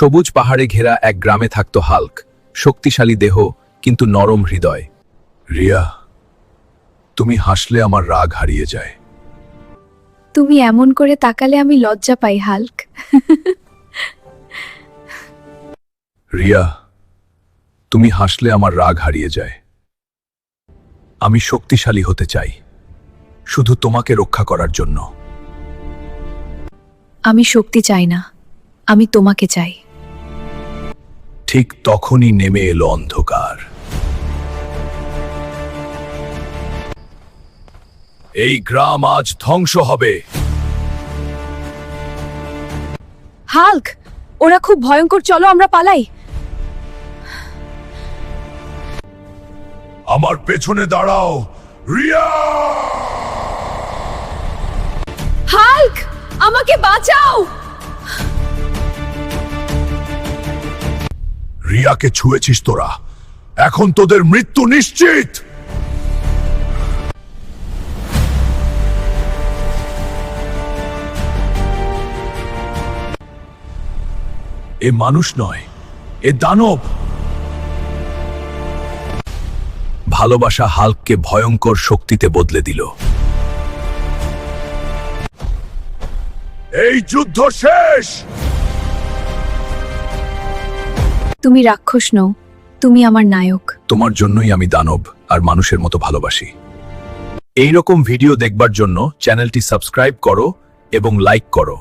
সবুজ পাহাড়ে ঘেরা এক গ্রামে থাকত হাল্ক, শক্তিশালী দেহ কিন্তু নরম হৃদয়। রিয়া, তুমি হাসলে আমার রাগ হারিয়ে যায়। তুমি এমন করে তাকালে আমি লজ্জা পাই হাল্ক। রিয়া, তুমি হাসলে আমার রাগ হারিয়ে যায়। আমি শক্তিশালী হতে চাই, শুধু তোমাকে রক্ষা করার জন্য। আমি শক্তি চাই না, আমি তোমাকে চাই। ঠিক তখনই নেমে এলো অন্ধকার। এই গ্রাম আজ ধ্বংস হবে। হাল্ক, ওরা খুব ভয়ঙ্কর, চলো আমরা পালাই। আমার পেছনে দাঁড়াও, রিয়া! হাল্ক, আমাকে বাঁচাও। রিয়াকে ছুঁয়েছিস তোরা, এখন তোদের মৃত্যু নিশ্চিত। এ মানুষ নয়, এ দানব। ভালোবাসা হাল্ককে ভয়ঙ্কর শক্তিতে বদলে দিল। এই যুদ্ধ শেষ। তুমি রাক্ষস নও, তুমি আমার নায়ক। তোমার জন্যই আমি দানব আর মানুষের মতো ভালোবাসি। এই রকম ভিডিও দেখবার জন্য চ্যানেলটি সাবস্ক্রাইব করো এবং লাইক করো।